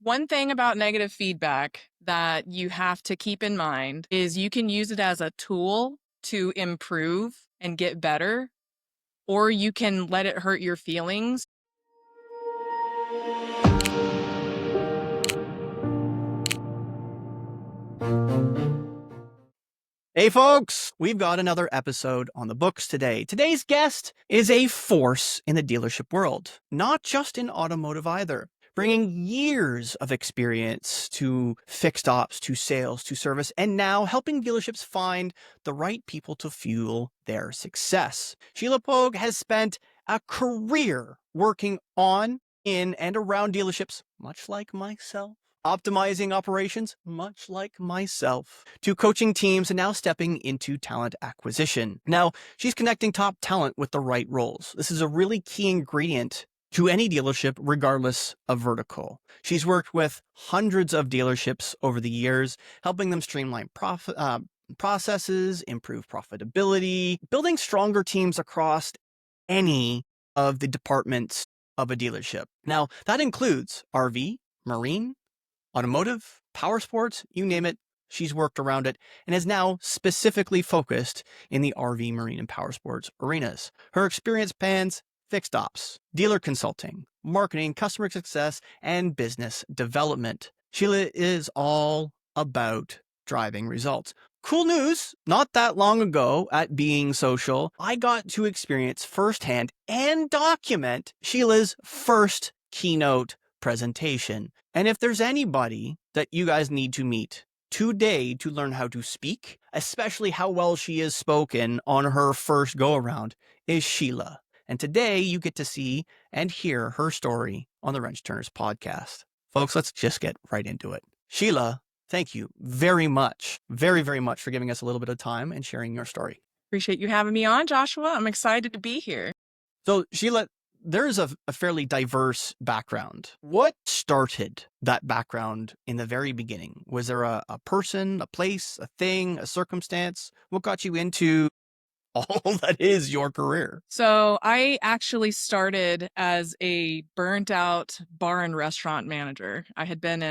One thing about negative feedback that you have to keep in mind is you can use it as a tool to improve and get better, or you can let it hurt your feelings. Hey folks, we've got another episode on the books today. Today's guest is a force in the dealership world, not just in automotive either, bringing years of experience to fixed ops, to sales, to service, and now helping dealerships find the right people to fuel their success. Sheila Pogue has spent a career working on, in, and around dealerships, much like myself, optimizing operations, much like myself, to coaching teams and now stepping into talent acquisition. Now, she's connecting top talent with the right roles. This is a really key ingredient to any dealership, regardless of vertical. She's worked with hundreds of dealerships over the years, helping them streamline processes, improve profitability, building stronger teams across any of the departments of a dealership. Now, that includes RV, marine, automotive, power sports, you name it, she's worked around it and is now specifically focused in the RV, marine, and power sports arenas. Her experience spans fixed ops, dealer consulting, marketing, customer success, and business development. Sheila is all about driving results. Cool news, not that long ago at Being Social, I got to experience firsthand and document Sheila's first keynote presentation. And if there's anybody that you guys need to meet today to learn how to speak, especially how well she is spoken on her first go around, is Sheila. And today you get to see and hear her story on the Wrench Turners podcast. Folks, let's just get right into it. Sheila, thank you very much, very, very much for giving us a little bit of time and sharing your story. Appreciate you having me on, Joshua. I'm excited to be here. So, Sheila, there's a fairly diverse background. What started that background in the very beginning? Was there a person, a place, a thing, a circumstance? What got you into all that is your career? So I actually started as a burnt out bar and restaurant manager. I had been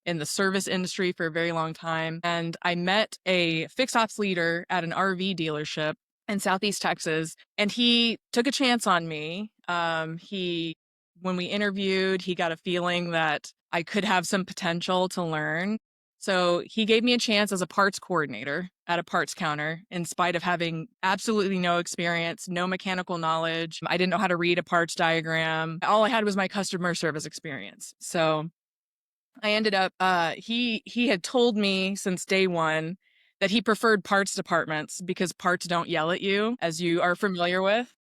in the service industry for a very long time, and I met a fixed ops leader at an RV dealership in Southeast Texas, and he took a chance on me. When we interviewed, he got a feeling that I could have some potential to learn. So he gave me a chance as a parts coordinator at a parts counter, in spite of having absolutely no experience, no mechanical knowledge. I didn't know how to read a parts diagram. All I had was my customer service experience. So I ended up, he had told me since day one that he preferred parts departments because parts don't yell at you, as you are familiar with.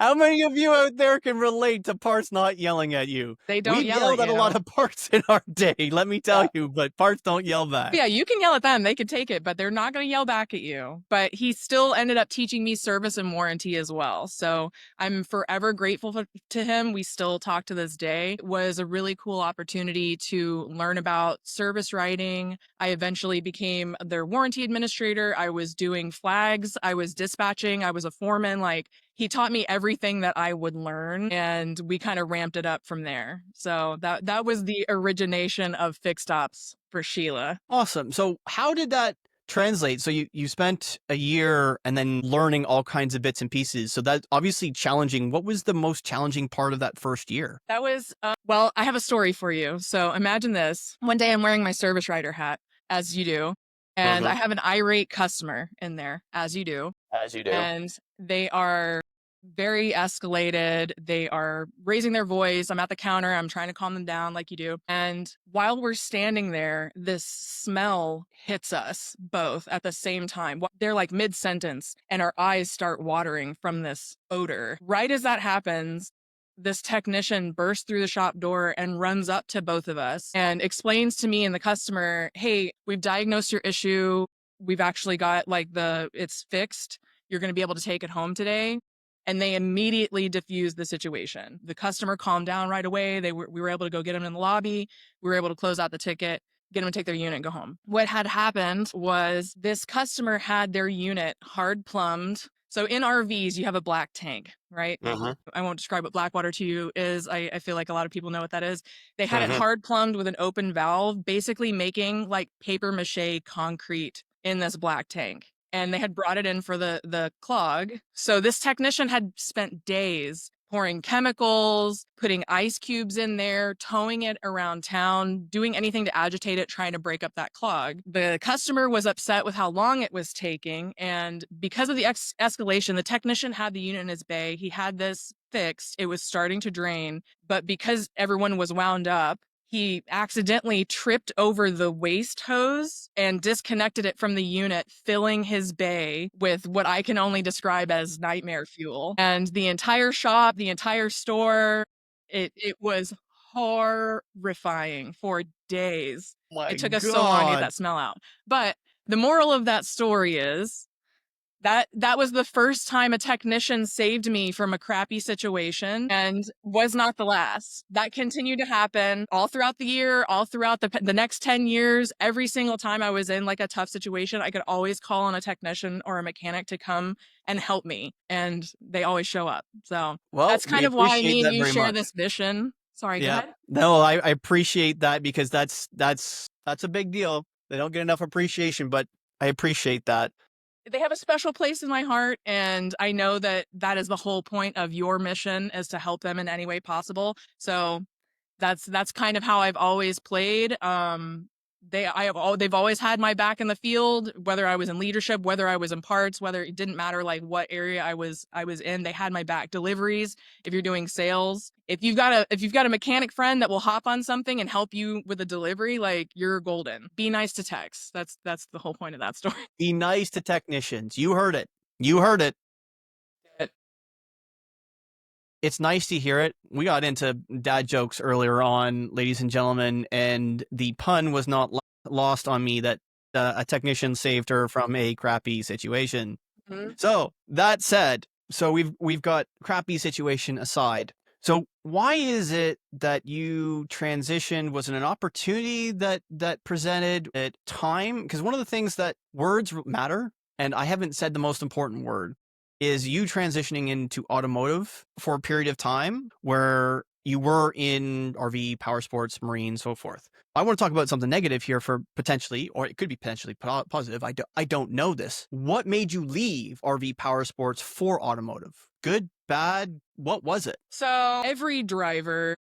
How many of you out there can relate to parts not yelling at you? They don't We've yell yelled at at a you. lot of parts in our day, let me tell you, but parts don't yell back. Yeah, you can yell at them. They could take it, but they're not going to yell back at you. But he still ended up teaching me service and warranty as well. So I'm forever grateful to him. We still talk to this day. It was a really cool opportunity to learn about service writing. I eventually became their warranty administrator. I was doing flags. I was dispatching. I was a foreman. Like, he taught me everything that I would learn, and we kind of ramped it up from there. So that was the origination of fixed ops for Sheila. Awesome. So how did that translate? So you spent a year and then learning all kinds of bits and pieces. So that's obviously challenging. What was the most challenging part of that first year? That was, well, I have a story for you. So imagine this. One day I'm wearing my service writer hat, as you do, and I have an irate customer in there, as you do. As you do. And they are very escalated. They are raising their voice. I'm at the counter. I'm trying to calm them down like you do. And while we're standing there, this smell hits us both at the same time. They're like mid-sentence, and our eyes start watering from this odor. Right as that happens, this technician bursts through the shop door and runs up to both of us and explains to me and the customer, hey, we've diagnosed your issue. We've actually got it's fixed. You're going to be able to take it home today. And they immediately diffused the situation. The customer calmed down right away. We were able to go get him in the lobby. We were able to close out the ticket, get them to take their unit and go home. What had happened was this customer had their unit hard plumbed So in RVs, you have a black tank, right? Mm-hmm. I won't describe what Blackwater to you is. I feel like a lot of people know what that is. They had it Mm-hmm. hard plumbed with an open valve, basically making like paper mache concrete in this black tank. And they had brought it in for the clog. So this technician had spent days pouring chemicals, putting ice cubes in there, towing it around town, doing anything to agitate it, trying to break up that clog. The customer was upset with how long it was taking. And because of the escalation, the technician had the unit in his bay. He had this fixed. It was starting to drain. But because everyone was wound up, he accidentally tripped over the waste hose and disconnected it from the unit, filling his bay with what I can only describe as nightmare fuel. And the entire shop, the entire store, it was horrifying for days. My It took us so long to get God. that smell out. But the moral of that story is that was the first time a technician saved me from a crappy situation and was not the last. That continued to happen all throughout the year, all throughout the next 10 years. Every single time I was in like a tough situation, I could always call on a technician or a mechanic to come and help me, and they always show up. So Well, that's we kind of why appreciate me and that you very share much. this mission. Sorry, go Yeah. ahead. No, I appreciate that because that's a big deal. They don't get enough appreciation, but I appreciate that. They have a special place in my heart, and I know that that is the whole point of your mission, is to help them in any way possible. So that's kind of how I've always played. They've always had my back in the field, whether I was in leadership, whether I was in parts, whether it didn't matter like what area I was in, they had my back. Deliveries, if you're doing sales, if you've got a mechanic friend that will hop on something and help you with a delivery, like, you're golden. Be nice to techs. That's the whole point of that story. Be nice to technicians. You heard it. You heard it. It's nice to hear it. We got into dad jokes earlier on, ladies and gentlemen, and the pun was not lost on me that a technician saved her from a crappy situation. Mhm. So that said, so we've got crappy situation aside. So why is it that you transitioned? Was it an opportunity that presented at time? Because one of the things that words matter, and I haven't said the most important word, is you transitioning into automotive for a period of time where you were in RV, power sports, marine, so forth. I want to talk about something negative here for potentially, or it could be potentially positive. I don't know this. What made you leave RV power sports for automotive? Good, bad? What was it? So every driver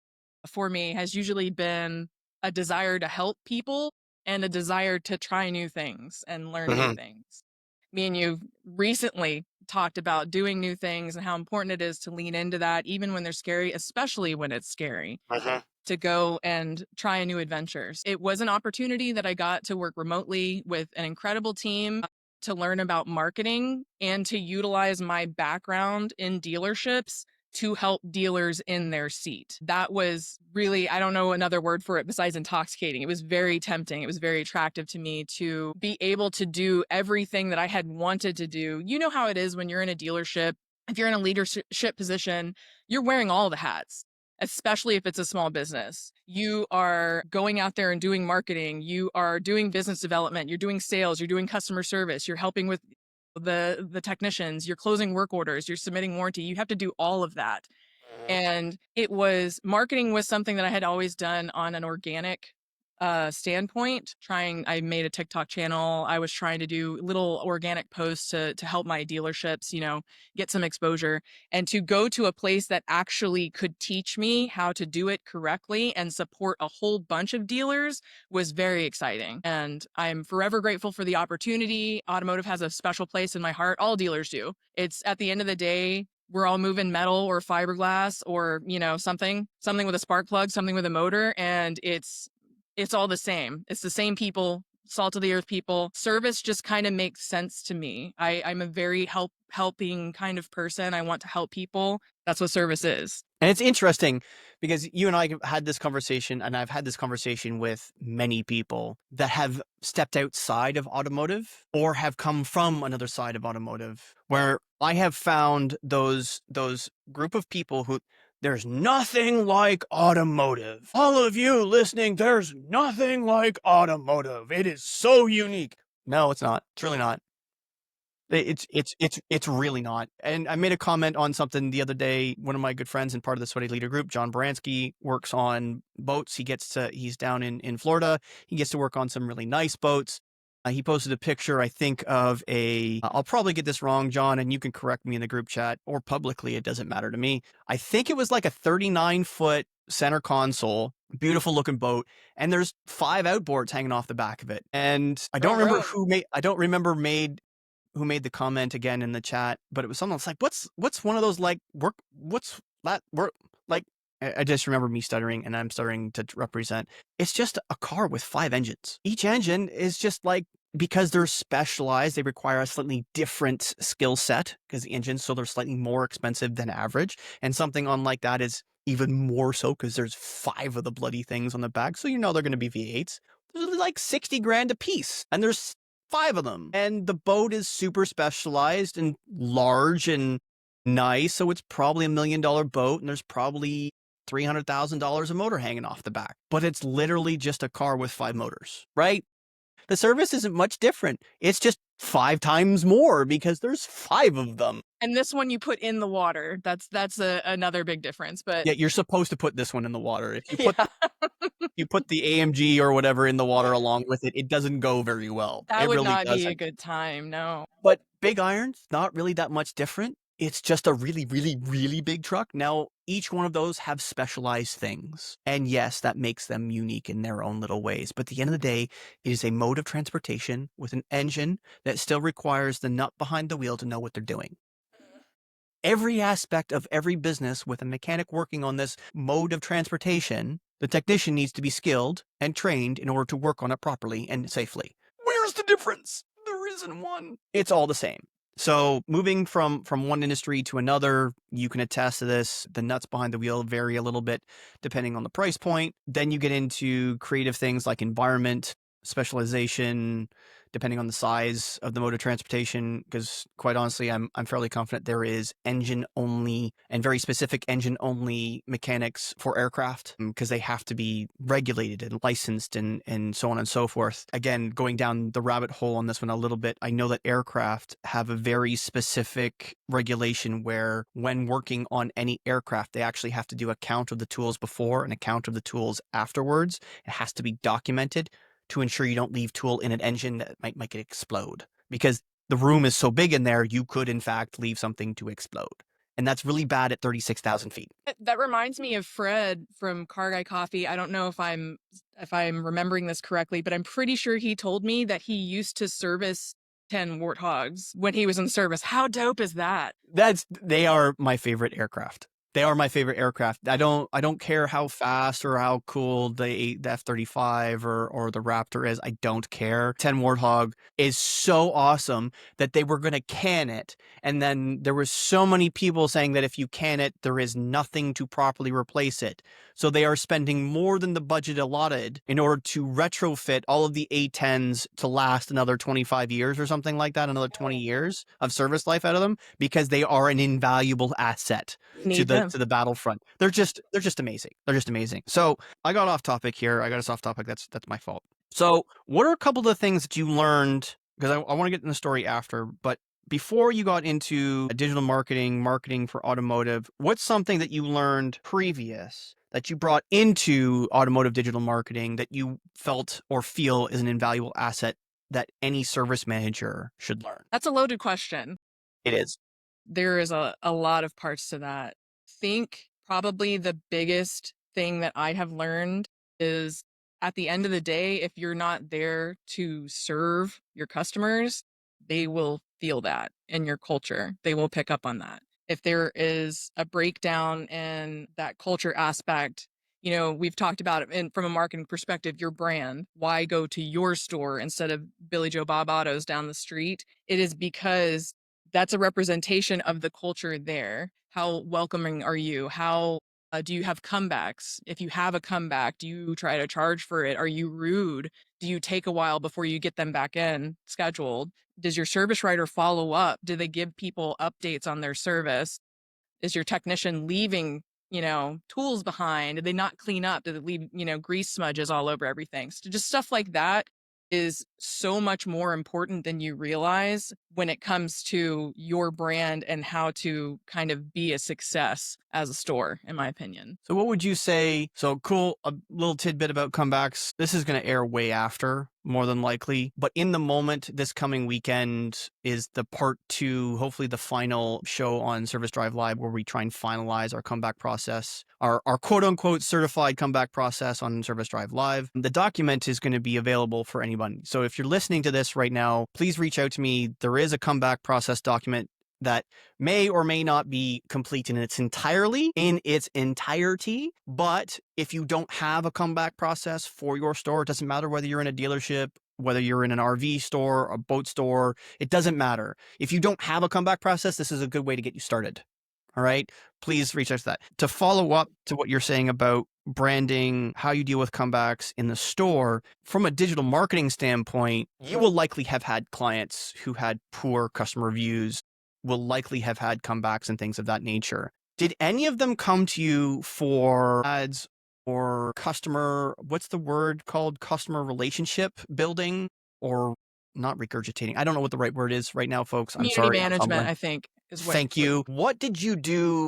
for me has usually been a desire to help people and a desire to try new things and learn new Mm-hmm. things. Me and you recently talked about doing new things and how important it is to lean into that, even when they're scary, especially when it's scary, Mm-hmm. to go and try new adventures. It was an opportunity that I got to work remotely with an incredible team, to learn about marketing and to utilize my background in dealerships to help dealers in their seat. That was really, I don't know another word for it besides intoxicating. It was very tempting. It was very attractive to me to be able to do everything that I had wanted to do. You know how it is when you're in a dealership. If you're in a leadership position, you're wearing all the hats, especially if it's a small business. You are going out there and doing marketing, you are doing business development, you're doing sales, you're doing customer service, you're helping with the technicians, you're closing work orders, you're submitting warranty. You have to do all of that. And marketing was something that I had always done on an organic standpoint. I made a TikTok channel. I was trying to do little organic posts to help my dealerships, get some exposure, and to go to a place that actually could teach me how to do it correctly and support a whole bunch of dealers was very exciting. And I'm forever grateful for the opportunity. Automotive has a special place in my heart. All dealers do. It's, at the end of the day, we're all moving metal or fiberglass or, something with a spark plug, something with a motor, and it's all the same. It's the same people, salt of the earth people. Service just kind of makes sense to me. I'm a very helping kind of person. I want to help people. That's what service is. And it's interesting because you and I have had this conversation, and I've had this conversation with many people that have stepped outside of automotive or have come from another side of automotive, where I have found those group of people who, there's nothing like automotive. All of you listening, there's nothing like automotive. It is so unique. No, it's not. It's really not. It's really not. And I made a comment on something the other day. One of my good friends and part of the Sweaty Leader group, John Bransky, works on boats. He's down in Florida. He gets to work on some really nice boats. He posted a picture, I think, of I'll probably get this wrong, John, and you can correct me in the group chat or publicly. It doesn't matter to me. I think it was like a 39-foot center console, beautiful looking boat, and there's 5 outboards hanging off the back of it. And No room. I don't remember who made the comment again in the chat, but it was someone that's like, what's one of those like work? What's that work? Like, I just remember me stuttering, and I'm stuttering to represent. It's just a car with 5 engines. Each engine is just like, because they're specialized, they require a slightly different skill set because the engines, so they're slightly more expensive than average. And something unlike that is even more so because there's 5 of the bloody things on the back. So they're going to be V8s. They're like 60 grand a piece. And there's 5 of them. And the boat is super specialized and large and nice. So it's probably $1 million boat. And there's probably $300,000 of motor hanging off the back. But it's literally just a car with 5 motors, right? The service isn't much different. It's just 5 times more because there's 5 of them. And this one you put in the water. That's another big difference. But Yeah, you're supposed to put this one in the water. If yeah, you put the AMG or whatever in the water along with it, it doesn't go very well. that It would really not be a doesn't. good time. No. But big irons, not really that much different. It's just a really, really, really big truck. Now, each one of those have specialized things. And yes, that makes them unique in their own little ways. But at the end of the day, it is a mode of transportation with an engine that still requires the nut behind the wheel to know what they're doing. Every aspect of every business with a mechanic working on this mode of transportation, the technician needs to be skilled and trained in order to work on it properly and safely. Where's the difference? There isn't one. It's all the same. So moving from one industry to another, you can attest to this. The nuts behind the wheel vary a little bit depending on the price point. Then you get into creative things like environment, specialization, depending on the size of the mode of transportation, because quite honestly, I'm fairly confident there is engine only and very specific engine only mechanics for aircraft because they have to be regulated and licensed and so on and so forth. Again, going down the rabbit hole on this one a little bit, I know that aircraft have a very specific regulation where when working on any aircraft, they actually have to do a count of the tools before and a count of the tools afterwards. It has to be documented to ensure you don't leave tool in an engine that might make it explode. Because the room is so big in there, you could, in fact, leave something to explode. And that's really bad at 36,000 feet. That reminds me of Fred from Car Guy Coffee. I don't know if I'm remembering this correctly, but I'm pretty sure he told me that he used to service 10 Warthogs when he was in service. How dope is that? They are my favorite aircraft. They are my favorite aircraft. I don't care how fast or how cool the F-35 or the Raptor is. I don't care. 10 Warthog is so awesome that they were going to can it. And then there was so many people saying that if you can it, there is nothing to properly replace it. So they are spending more than the budget allotted in order to retrofit all of the A10s to last another 25 years or something like that, another 20 years of service life out of them, because they are an invaluable asset Need them. to the battlefront. They're just amazing. They're just amazing. So I got off topic here. I got us off topic. That's my fault. So what are a couple of the things that you learned? Because I want to get in the story after, but before you got into digital marketing for automotive, what's something that you learned previous that you brought into automotive digital marketing that you felt or feel is an invaluable asset that any service manager should learn? That's a loaded question. It is. There is a lot of parts to that. Think probably the biggest thing that I have learned is at the end of the day, if you're not there to serve your customers, they will feel that in your culture. They will pick up on that. If there is a breakdown in that culture aspect, we've talked about it from a marketing perspective, your brand. Why go to your store instead of Billy Joe Bob Autos down the street? It is because that's a representation of the culture there. How welcoming are you? How do you have comebacks? If you have a comeback, do you try to charge for it? Are you rude? Do you take a while before you get them back in scheduled? Does your service writer follow up? Do they give people updates on their service? Is your technician leaving, tools behind? Did they not clean up? Did they leave, grease smudges all over everything? So just stuff like that is so much more important than you realize when it comes to your brand and how to kind of be a success as a store, in my opinion. So what would you say? So cool, a little tidbit about comebacks. This is going to air way after, more than likely. But in the moment, this coming weekend is the part 2, hopefully the final show on Service Drive Live, where we try and finalize our comeback process, our quote unquote certified comeback process on Service Drive Live. The document is going to be available for anyone. So if you're listening to this right now, please reach out to me. There is a comeback process document that may or may not be complete in its entirety. But if you don't have a comeback process for your store, it doesn't matter whether you're in a dealership, whether you're in an RV store, a boat store, it doesn't matter. If you don't have a comeback process, this is a good way to get you started. All right. Please reach out to that. To follow up to what you're saying about branding, how you deal with comebacks in the store, from a digital marketing standpoint, you will likely have had clients who had poor customer reviews, will likely have had comebacks and things of that nature. Did any of them come to you for ads or what's the word called? Customer relationship building, or not regurgitating? I don't know what the right word is right now, folks. I'm Community sorry. I'm management, fumbling. I think, is what. Thank you. What did you do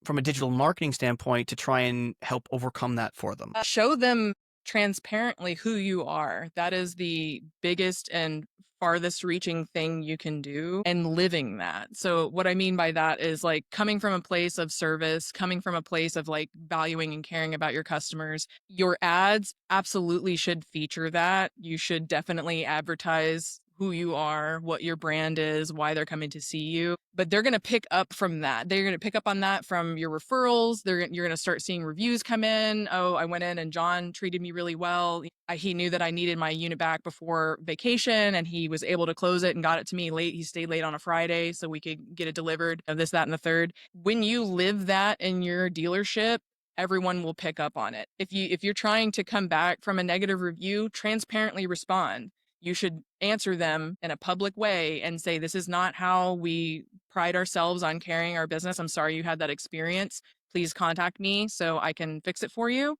from a digital marketing standpoint to try and help overcome that for them? Show them transparently who you are. That is the biggest and farthest reaching thing you can do, and living that. So what I mean by that is like coming from a place of service, coming from a place of like valuing and caring about your customers. Your ads absolutely should feature that. You should definitely advertise who you are, what your brand is, why they're coming to see you. But they're going to pick up from that. They're going to pick up on that from your referrals. You're going to start seeing reviews come in. Oh, I went in and John treated me really well. He knew that I needed my unit back before vacation, and he was able to close it and got it to me late. He stayed late on a Friday so we could get it delivered, this, that, and the third. When you live that in your dealership, everyone will pick up on it. If you're trying to come back from a negative review, transparently respond. You should answer them in a public way and say, this is not how we pride ourselves on carrying our business. I'm sorry you had that experience. Please contact me so I can fix it for you,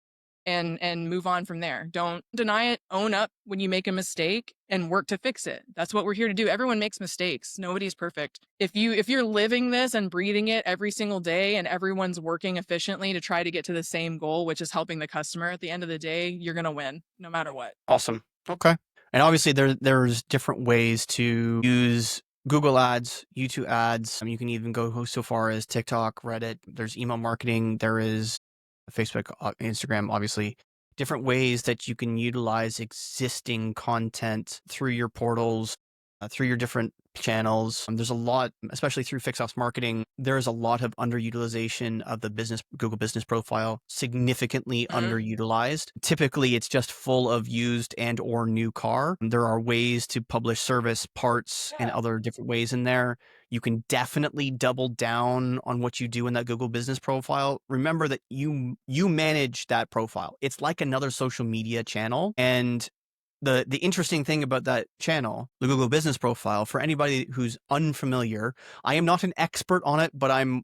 and move on from there. Don't deny it. Own up when you make a mistake and work to fix it. That's what we're here to do. Everyone makes mistakes. Nobody's perfect. If you're living this and breathing it every single day, and everyone's working efficiently to try to get to the same goal, which is helping the customer, at the end of the day, you're going to win no matter what. Awesome. Okay. And obviously there's different ways to use Google ads, YouTube ads. You can even go so far as TikTok, Reddit. There's email marketing. There is Facebook, Instagram, obviously. Different ways that you can utilize existing content through your portals, through your different channels. There's a lot, especially through fixed ops marketing, there's a lot of underutilization of the Google business profile, significantly underutilized. Typically, it's just full of used and or new car. There are ways to publish service, parts, and other different ways in there. You can definitely double down on what you do in that Google business profile. Remember that you manage that profile. It's like another social media channel. And the interesting thing about that channel, the Google business profile, for anybody who's unfamiliar, I am not an expert on it, but I'm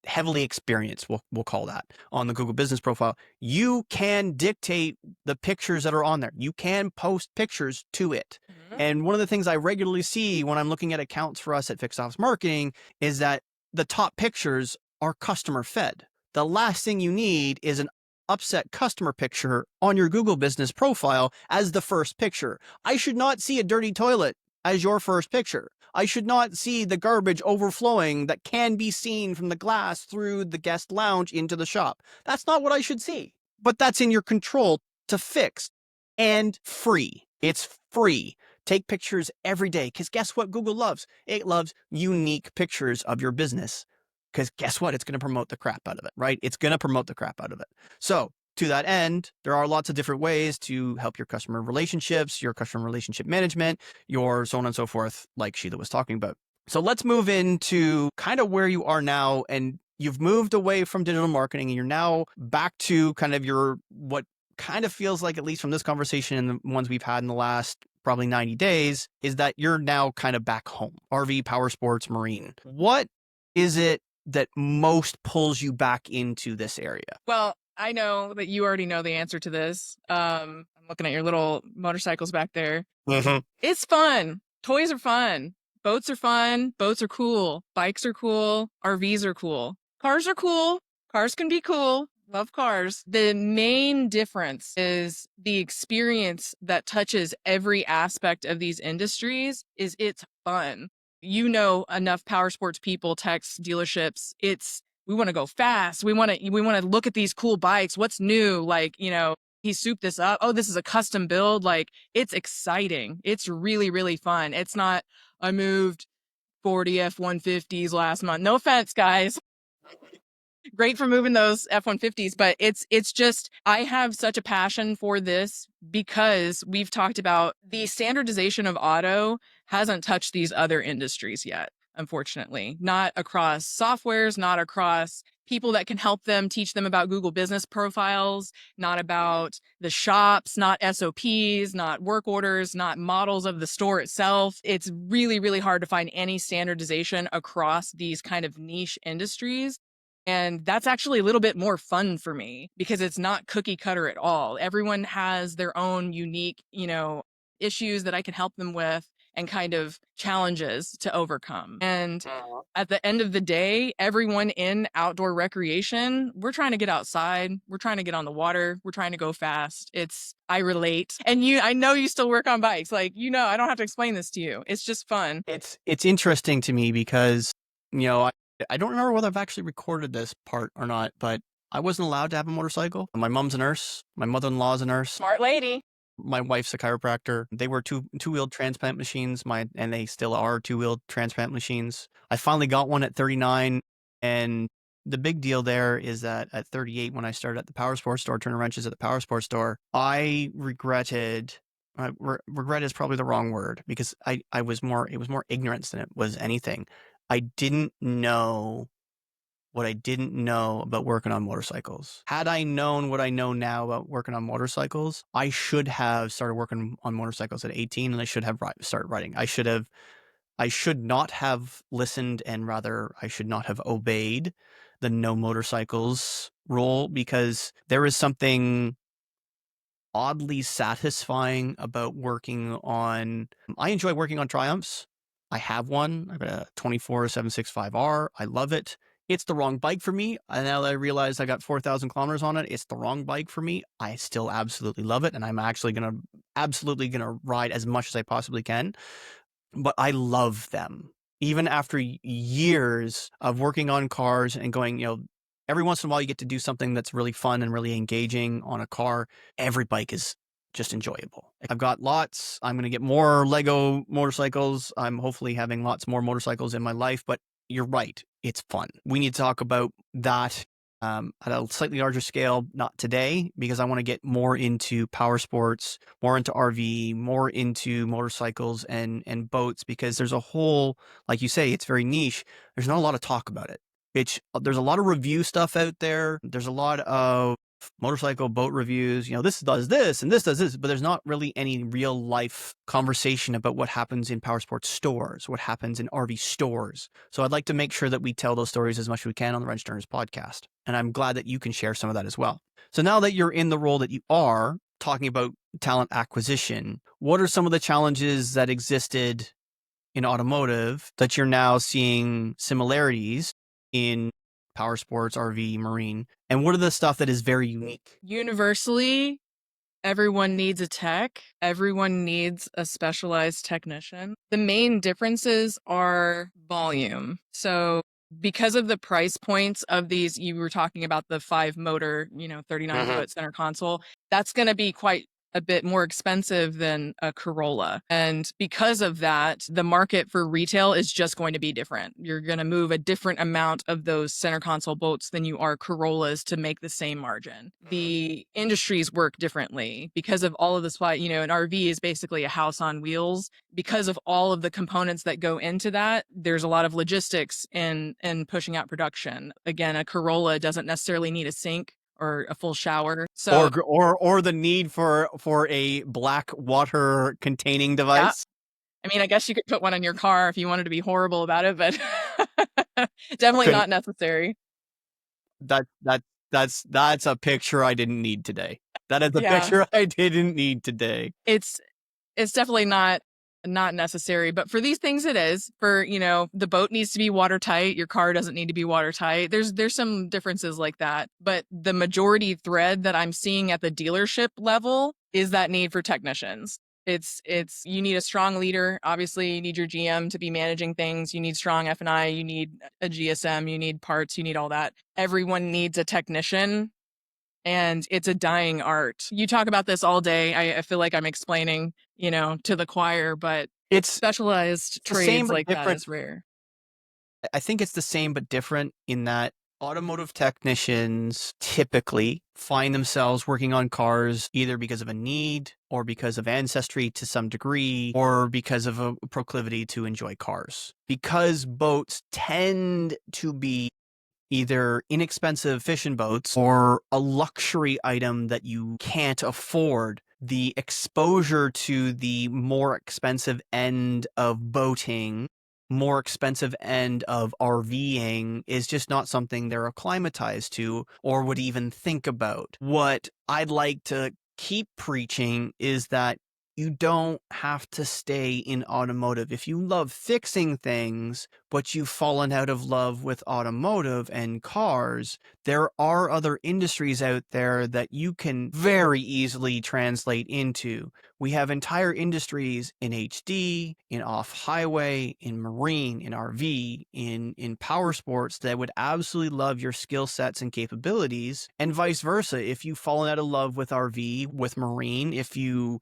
heavily experienced, we'll call that, on the Google business profile. You can dictate the pictures that are on there. You can post pictures to it. And one of the things I regularly see when I'm looking at accounts for us at Fixed Ops Marketing is that the top pictures are customer fed. The last thing you need is an upset customer picture on your Google business profile as the first picture. I should not see a dirty toilet as your first picture. I should not see the garbage overflowing that can be seen from the glass through the guest lounge into the shop. That's not what I should see. But that's in your control to fix, and free. It's free. Take pictures every day, because guess what Google loves? It loves unique pictures of your business. Because guess what? It's going to promote the crap out of it, right? It's going to promote the crap out of it. So to that end, there are lots of different ways to help your customer relationships, your customer relationship management, your so on and so forth, like Sheila was talking about. So let's move into kind of where you are now. And you've moved away from digital marketing and you're now back to kind of what kind of feels like, at least from this conversation and the ones we've had in the last probably 90 days, is that you're now kind of back home. RV, power sports, marine. What is it that most pulls you back into this area? Well, I know that you already know the answer to this. I'm Looking at your little motorcycles back there. Mhm. It's fun. Toys are fun. Boats are fun. Boats are cool. Bikes are cool. RVs are cool. Cars are cool. Cars can be cool. Love cars. The main difference is the experience that touches every aspect of these industries is it's fun. You know, enough power sports people, techs, dealerships, we want to go fast. We want to look at these cool bikes. What's new? Like, he souped this up. Oh, this is a custom build. Like, it's exciting. It's really, really fun. It's not, I moved 40 F-150s last month. No offense, guys. Great for moving those F-150s, but it's just I have such a passion for this because we've talked about the standardization of auto hasn't touched these other industries yet, unfortunately. Not across softwares, not across people that can help them teach them about Google business profiles, not about the shops, not SOPs, not work orders, not models of the store itself. It's really, really hard to find any standardization across these kind of niche industries. And that's actually a little bit more fun for me because it's not cookie cutter at all. Everyone has their own unique, issues that I can help them with and kind of challenges to overcome. And at the end of the day, everyone in outdoor recreation, we're trying to get outside, we're trying to get on the water, we're trying to go fast. I relate. And I know you still work on bikes. Like, I don't have to explain this to you. It's just fun. It's interesting to me because, I don't remember whether I've actually recorded this part or not, but I wasn't allowed to have a motorcycle. My mom's a nurse. My mother-in-law is a nurse. Smart lady. My wife's a chiropractor. They were two-wheeled transplant machines, and they still are two-wheeled transplant machines. I finally got one at 39, and the big deal there is that at 38, when I started at the power sports store, turning wrenches at the power sports store, I regretted. Regret is probably the wrong word because it was more ignorance than it was anything. I didn't know what I didn't know about working on motorcycles. Had I known what I know now about working on motorcycles, I should have started working on motorcycles at 18 and I should have started riding. I should not have listened, and rather I should not have obeyed the no motorcycles rule, because there is something oddly satisfying about working on. I enjoy working on Triumphs. I have one. I've got a 24765R. I love it. It's the wrong bike for me. And now that I realize I got 4,000 kilometers on it, it's the wrong bike for me. I still absolutely love it, and I'm actually absolutely gonna ride as much as I possibly can. But I love them. Even after years of working on cars and going, every once in a while you get to do something that's really fun and really engaging on a car. Every bike is just enjoyable. I've got lots. I'm going to get more Lego motorcycles. I'm hopefully having lots more motorcycles in my life, but you're right. It's fun. We need to talk about that at a slightly larger scale, not today, because I want to get more into power sports, more into RV, more into motorcycles and boats, because there's a whole, like you say, it's very niche. There's not a lot of talk about it. There's a lot of review stuff out there. There's a lot of motorcycle boat reviews. This does this and this does this, but there's not really any real life conversation about what happens in power sports stores, what happens in RV stores. So I'd like to make sure that we tell those stories as much as we can on the Wrench Turners podcast. And I'm glad that you can share some of that as well. So now that you're in the role that you are talking about talent acquisition, what are some of the challenges that existed in automotive that you're now seeing similarities in power sports, RV, marine? And what are the stuff that is very unique? Universally, everyone needs a tech. Everyone needs a specialized technician. The main differences are volume. So because of the price points of these, you were talking about the 5-motor, 39-foot center console, that's going to be quite a bit more expensive than a Corolla. And because of that, the market for retail is just going to be different. You're going to move a different amount of those center console boats than you are Corollas to make the same margin. The industries work differently because of all of the supply. An RV is basically a house on wheels. Because of all of the components that go into that, there's a lot of logistics in pushing out production. Again, a Corolla doesn't necessarily need a sink or a full shower. So or the need for a black water containing device. Yeah. I guess you could put one on your car if you wanted to be horrible about it, but definitely not necessary. That's That's a picture I didn't need today. That is a Yeah, picture I didn't need today. it's definitely not necessary, but for these things it is. For, the boat needs to be watertight, your car doesn't need to be watertight. There's some differences like that, but the majority thread that I'm seeing at the dealership level is that need for technicians. It's you need a strong leader. Obviously, you need your GM to be managing things. You need strong F&I, you need a GSM, you need parts, you need all that. Everyone needs a technician, and it's a dying art. You talk about this all day. I feel like I'm explaining, to the choir, but It's specialized the same trades but like that different. is rare. I think it's the same but different in that automotive technicians typically find themselves working on cars either because of a need or because of ancestry to some degree or because of a proclivity to enjoy cars. Because boats tend to be either inexpensive fishing boats or a luxury item that you can't afford. The exposure to the more expensive end of boating, more expensive end of RVing is just not something they're acclimatized to or would even think about. What I'd like to keep preaching is that you don't have to stay in automotive. If you love fixing things, but you've fallen out of love with automotive and cars, there are other industries out there that you can very easily translate into. We have entire industries in HD, in off-highway, in marine, in RV, in power sports that would absolutely love your skill sets and capabilities, and vice versa. If you've fallen out of love with RV, with marine, if you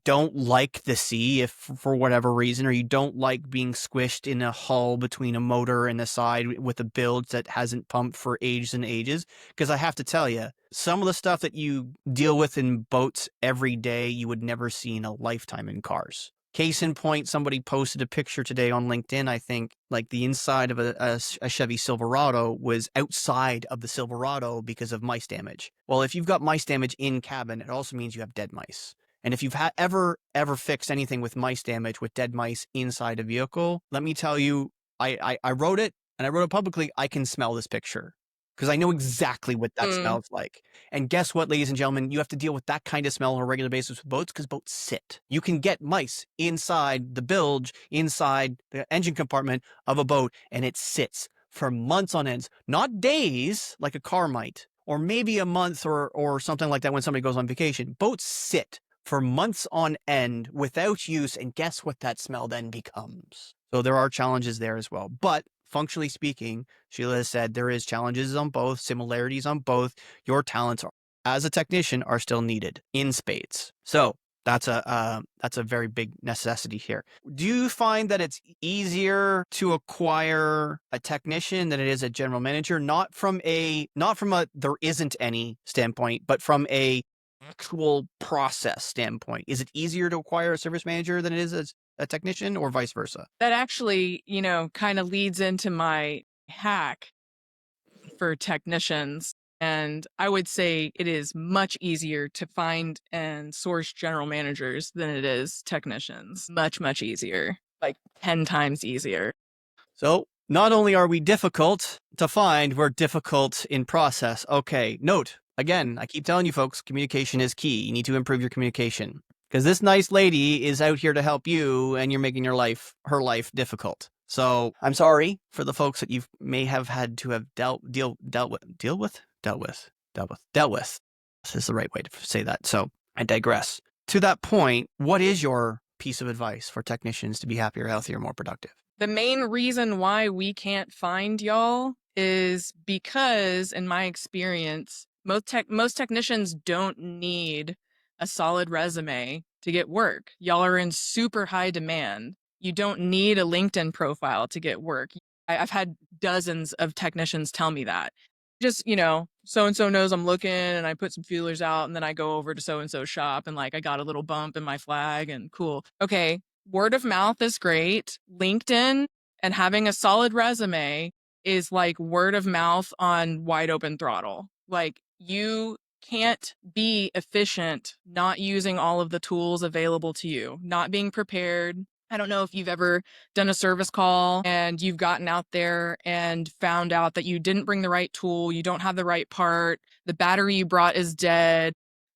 don't like the sea, if for whatever reason, or you don't like being squished in a hull between a motor and the side with a build that hasn't pumped for ages and ages, because I have to tell you, some of the stuff that you deal with in boats every day, you would never see in a lifetime in cars. Case in point, somebody posted a picture today on LinkedIn, I think, like the inside of a Chevy Silverado was outside of the Silverado because of mice damage. Well, if you've got mice damage in cabin, it also means you have dead mice. And if you've ever fixed anything with mice damage with dead mice inside a vehicle, let me tell you, I wrote it and I wrote it publicly. I can smell this picture because I know exactly what that Mm. smells like. And guess what, ladies and gentlemen, you have to deal with that kind of smell on a regular basis with boats because boats sit. You can get mice inside the bilge, inside the engine compartment of a boat, and it sits for months on ends, not days like a car might, or maybe a month or something like that when somebody goes on vacation. Boats sit for months on end without use, and guess what that smell then becomes? So there are challenges there as well. But functionally speaking, Sheila has said there is challenges on both, similarities on both. Your talents as a technician are still needed in spades. So that's a very big necessity here. Do you find that it's easier to acquire a technician than it is a general manager? Not from a there isn't any standpoint, but from a actual process standpoint. Is it easier to acquire a service manager than it is a technician, or vice versa? That actually, kind of leads into my hack for technicians. And I would say it is much easier to find and source general managers than it is technicians. Much, much easier. Like 10 times easier. So not only are we difficult to find, we're difficult in process. Okay, note, again, I keep telling you folks, communication is key. You need to improve your communication because this nice lady is out here to help you and you're making her life difficult. So I'm sorry for the folks that you may have had to have dealt with. This is the right way to say that. So I digress. To that point, what is your piece of advice for technicians to be happier, healthier, more productive? The main reason why we can't find y'all is because, in my experience, most technicians don't need a solid resume to get work. Y'all are in super high demand. You don't need a LinkedIn profile to get work. I've had dozens of technicians tell me that. Just, so and so knows I'm looking, and I put some feelers out, and then I go over to so and so shop, and like I got a little bump in my flag, and cool. Okay, word of mouth is great. LinkedIn and having a solid resume is like word of mouth on wide open throttle. Like, you can't be efficient not using all of the tools available to you, not being prepared, I don't know if you've ever done a service call and you've gotten out there and found out that you didn't bring the right tool, you don't have the right part, the battery you brought is dead,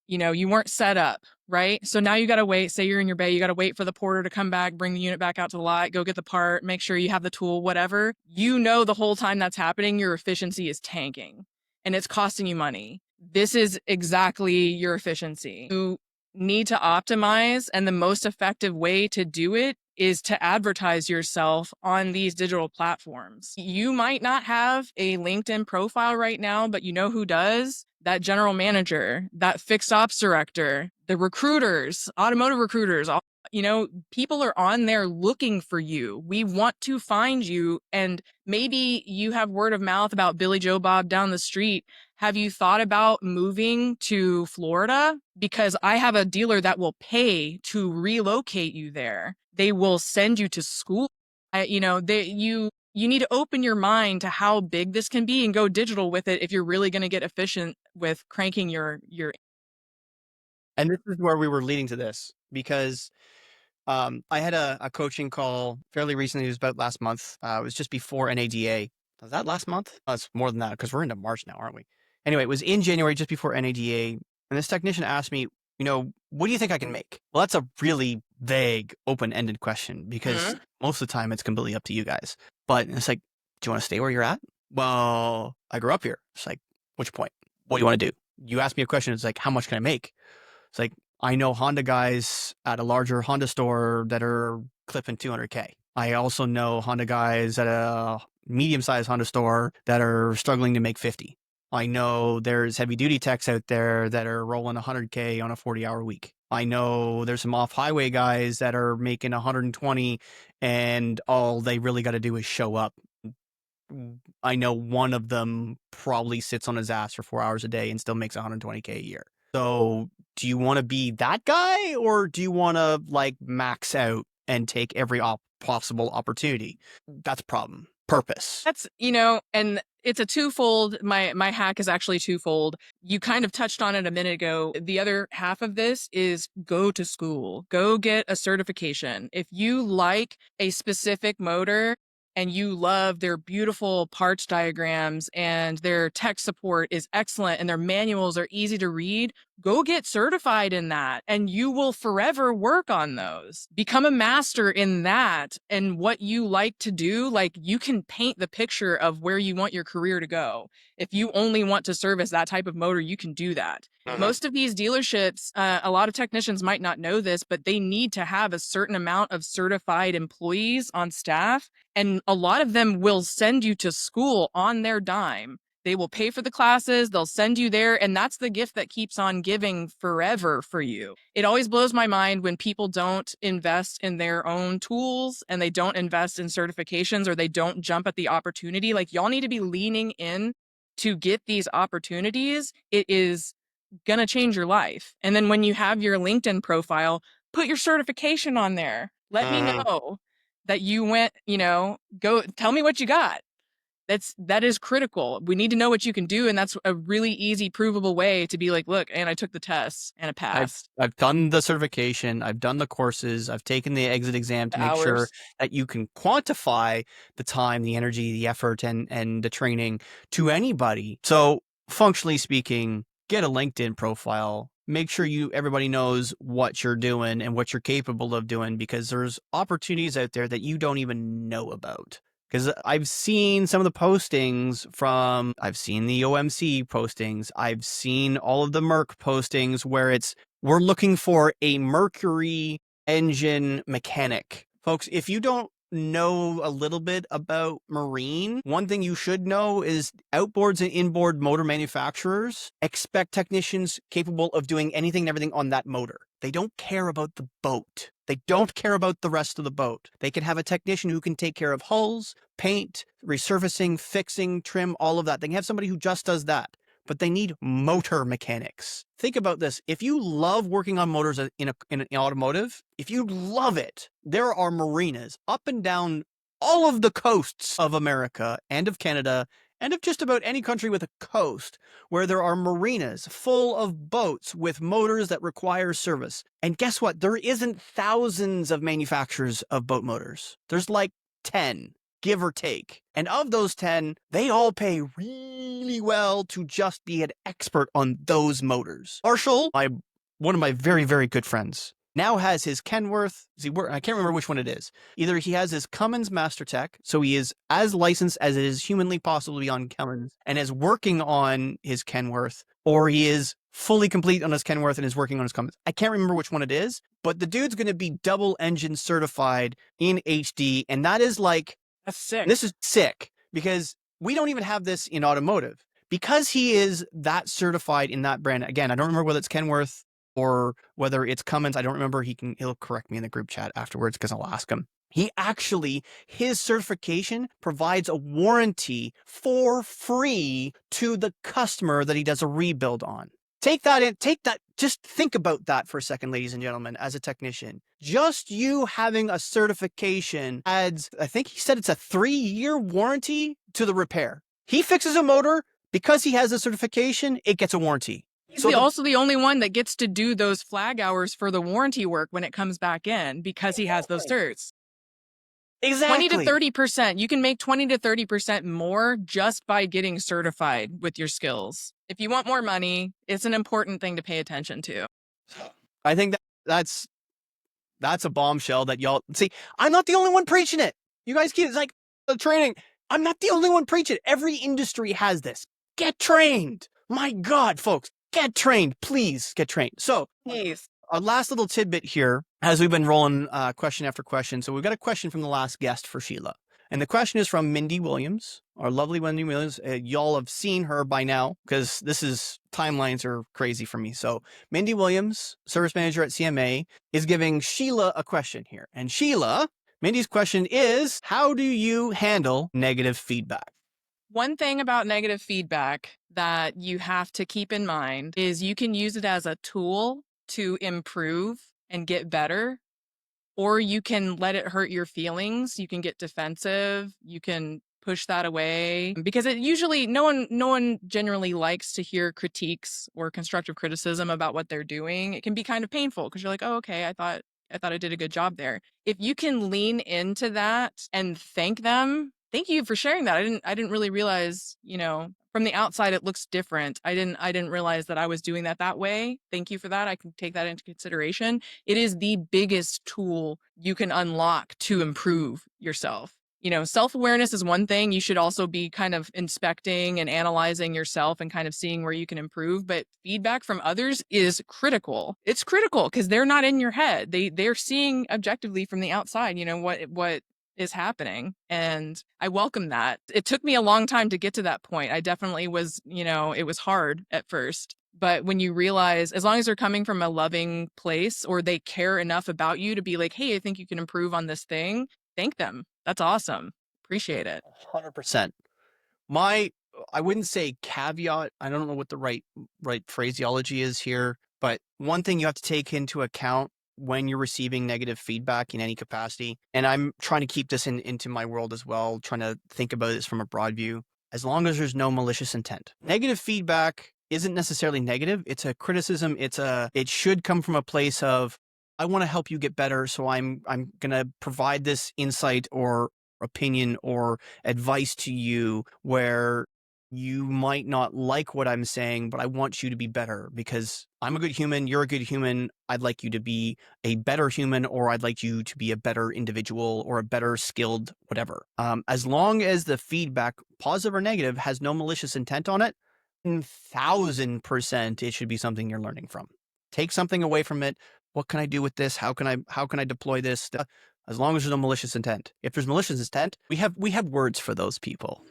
you weren't set up, right? So now you got to wait. Say you're in your bay, you got to wait for the porter to come back, bring the unit back out to the lot, go get the part, make sure you have the tool, whatever. The whole time that's happening, your efficiency is tanking and it's costing you money. This is exactly your efficiency. You need to optimize, and the most effective way to do it is to advertise yourself on these digital platforms. You might not have a LinkedIn profile right now, but you know who does? That general manager, that fixed ops director, the recruiters, automotive recruiters, people are on there looking for you. We want to find you. And maybe you have word of mouth about Billy Joe Bob down the street. Have you thought about moving to Florida? Because I have a dealer that will pay to relocate you there. They will send you to school. You need to open your mind to how big this can be and go digital with it if you're really going to get efficient with cranking your. And this is where we were leading to this, because I had a coaching call fairly recently. It was about last month. It was just before NADA. Was that last month? Oh, it's more than that, because we're into March now, aren't we? Anyway, it was in January, just before NADA. And this technician asked me, what do you think I can make? Well, that's a really vague, open-ended question, because most of the time it's completely up to you guys. But it's like, do you want to stay where you're at? Well, I grew up here. It's like, which point? What do you want to do? You ask me a question. It's like, how much can I make? It's like, I know Honda guys at a larger Honda store that are clipping 200K. I also know Honda guys at a medium-sized Honda store that are struggling to make 50. I know there's heavy-duty techs out there that are rolling 100K on a 40-hour week. I know there's some off-highway guys that are making 120, and all they really got to do is show up. I know one of them probably sits on his ass for 4 hours a day and still makes 120K a year. So do you want to be that guy, or do you want to max out and take every possible opportunity? That's a problem. Purpose. That's, and it's a twofold. My hack is actually twofold. You kind of touched on it a minute ago. The other half of this is go to school, go get a certification. If you like a specific motor and you love their beautiful parts diagrams and their tech support is excellent and their manuals are easy to read, go get certified in that and you will forever work on those. Become a master in that and what you like to do. You can paint the picture of where you want your career to go. If you only want to service that type of motor, you can do that. Most of these dealerships, a lot of technicians might not know this, but they need to have a certain amount of certified employees on staff. And a lot of them will send you to school on their dime. They will pay for the classes, they'll send you there, and that's the gift that keeps on giving forever for you. It always blows my mind when people don't invest in their own tools and they don't invest in certifications, or they don't jump at the opportunity. Y'all need to be leaning in to get these opportunities. It is going to change your life. And then when you have your LinkedIn profile, put your certification on there. Let me know that you went, go tell me what you got. That is critical. We need to know what you can do. And that's a really easy, provable way to be like, look, and I took the test and it passed. I've done the certification. I've done the courses. I've taken the exit exam to make sure that you can quantify the time, the energy, the effort, and the training to anybody. So functionally speaking, get a LinkedIn profile. Make sure everybody knows what you're doing and what you're capable of doing, because there's opportunities out there that you don't even know about. Because I've seen some of the postings I've seen the OMC postings, I've seen all of the Merc postings where we're looking for a Mercury engine mechanic. Folks, if you don't know a little bit about marine, one thing you should know is outboards and inboard motor manufacturers expect technicians capable of doing anything and everything on that motor. They don't care about the boat. They don't care about the rest of the boat. They can have a technician who can take care of hulls, paint, resurfacing, fixing, trim, all of that. They can have somebody who just does that. But they need motor mechanics. Think about this. If you love working on motors in an automotive, if you love it, there are marinas up and down all of the coasts of America and of Canada and of just about any country with a coast where there are marinas full of boats with motors that require service. And guess what? There isn't thousands of manufacturers of boat motors. There's like 10, give or take. And of those 10, they all pay really well to just be an expert on those motors. Marshall, one of my very, very good friends, now has his Kenworth. I can't remember which one it is. Either he has his Cummins MasterTech, so he is as licensed as it is humanly possible to be on Cummins and is working on his Kenworth, or he is fully complete on his Kenworth and is working on his Cummins. I can't remember which one it is, but the dude's going to be double engine certified in HD, and that is like, that's sick. This is sick because we don't even have this in automotive. Because he is that certified in that brand. Again, I don't remember whether it's Kenworth or whether it's Cummins. I don't remember. He'll correct me in the group chat afterwards because I'll ask him. His certification provides a warranty for free to the customer that he does a rebuild on. Just think about that for a second, ladies and gentlemen, as a technician. Just you having a certification adds, I think he said it's a 3-year warranty to the repair. He fixes a motor, because he has a certification, it gets a warranty. He's also the only one that gets to do those flag hours for the warranty work when it comes back in because he has those certs. Exactly. 20 to 30%. You can make 20 to 30% more just by getting certified with your skills. If you want more money, it's an important thing to pay attention to. I think that's a bombshell that y'all see. I'm not the only one preaching it. You guys keep, it's like the training. I'm not the only one preaching it. Every industry has this. Get trained. My God, folks. Get trained, please get trained. So, Please. A last little tidbit here as we've been rolling question after question. So we've got a question from the last guest for Sheila. And the question is from Mindy Williams, our lovely Mindy Williams. Y'all have seen her by now because timelines are crazy for me. So Mindy Williams, service manager at CMA, is giving Sheila a question here. And Sheila, Mindy's question is, how do you handle negative feedback? One thing about negative feedback that you have to keep in mind is you can use it as a tool to improve and get better, or you can let it hurt your feelings. You can get defensive. You can push that away because it usually no one generally likes to hear critiques or constructive criticism about what they're doing. It can be kind of painful because you're like, oh, okay, I thought I did a good job there. If you can lean into that and thank them, thank you for sharing that. I didn't really realize, from the outside it looks different. I didn't realize that I was doing that way. Thank you for that. I can take that into consideration. It is the biggest tool you can unlock to improve yourself. Self-awareness is one thing. You should also be kind of inspecting and analyzing yourself and kind of seeing where you can improve. But feedback from others is critical. It's critical because they're not in your head. They're seeing objectively from the outside, what is happening. And I welcome that. It took me a long time to get to that point. I definitely was, it was hard at first. But when you realize, as long as they're coming from a loving place or they care enough about you to be like, hey, I think you can improve on this thing, thank them. That's awesome. Appreciate it. 100%. I wouldn't say caveat. I don't know what the right phraseology is here, but one thing you have to take into account when you're receiving negative feedback in any capacity, and I'm trying to keep this into my world as well, trying to think about this from a broad view, as long as there's no malicious intent. Negative feedback isn't necessarily negative. It's a criticism. It should come from a place of, I want to help you get better, so I'm going to provide this insight or opinion or advice to you where you might not like what I'm saying, but I want you to be better because I'm a good human, you're a good human, I'd like you to be a better human, or I'd like you to be a better individual or a better skilled whatever. As long as the feedback, positive or negative, has no malicious intent on it, 1,000% it should be something you're learning from. Take something away from it. What can I do with this? How can I deploy this? As long as there's no malicious intent. If there's malicious intent, we have words for those people.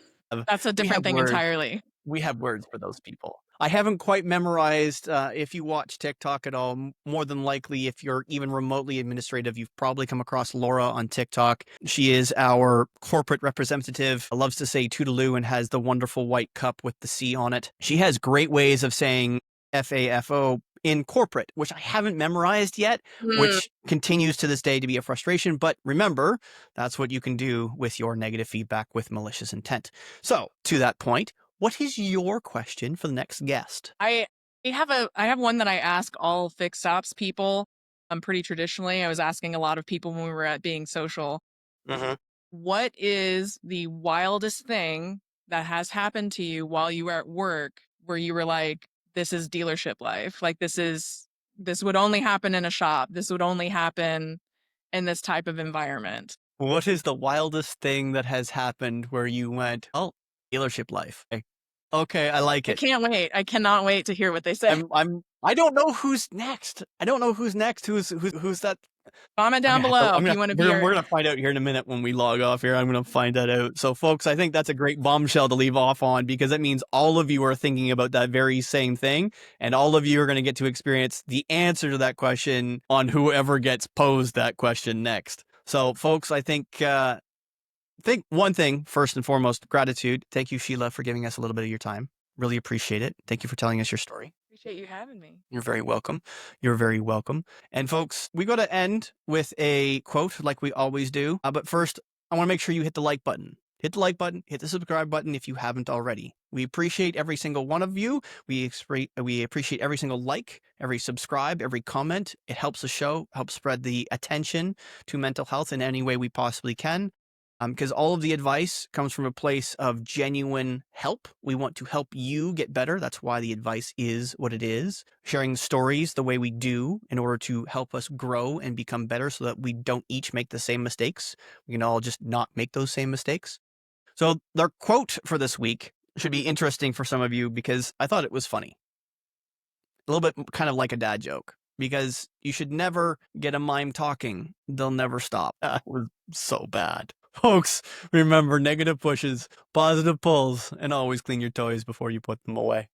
That's a different thing entirely. We have words for those people. I haven't quite memorized, if you watch TikTok at all, more than likely, if you're even remotely administrative, you've probably come across Laura on TikTok. She is our corporate representative, loves to say toodaloo and has the wonderful white cup with the C on it. She has great ways of saying FAFO in corporate, which I haven't memorized yet, Mm. which continues to this day to be a frustration. But remember, that's what you can do with your negative feedback with malicious intent. So, to that point, what is your question for the next guest? I have one that I ask all fixed ops people. Pretty traditionally. I was asking a lot of people when we were at Being Social. Mm-hmm. What is the wildest thing that has happened to you while you were at work where you were like, this is dealership life? Like this would only happen in a shop. This would only happen in this type of environment. What is the wildest thing that has happened where you went, oh, dealership life? Okay, I like I it. can't wait. I cannot wait to hear what they say. I don't know who's next. I don't know who's next. Who's that? Comment I'm down gonna have to. below if you want to be We're gonna find out here in a minute when we log off here. I'm gonna find that out. So, folks, I think that's a great bombshell to leave off on, because that means all of you are thinking about that very same thing, and all of you are gonna get to experience the answer to that question on whoever gets posed that question next. So, folks, I think one thing first and foremost: gratitude. Thank you, Sheila, for giving us a little bit of your time. Really appreciate it. Thank you for telling us your story. Appreciate you having me. You're very welcome. You're very welcome. And folks, we got to end with a quote like we always do. But first, I want to make sure you hit the like button. Hit the like button, hit the subscribe button if you haven't already. We appreciate every single one of you. We appreciate every single like, every subscribe, every comment. It helps the show, helps spread the attention to mental health in any way we possibly can. Because all of the advice comes from a place of genuine help. We want to help you get better. That's why the advice is what it is. Sharing stories the way we do in order to help us grow and become better so that we don't each make the same mistakes. We can all just not make those same mistakes. So their quote for this week should be interesting for some of you because I thought it was funny. A little bit kind of like a dad joke. Because you should never get a mime talking. They'll never stop. That was so bad. Folks, remember, negative pushes, positive pulls, and always clean your toys before you put them away.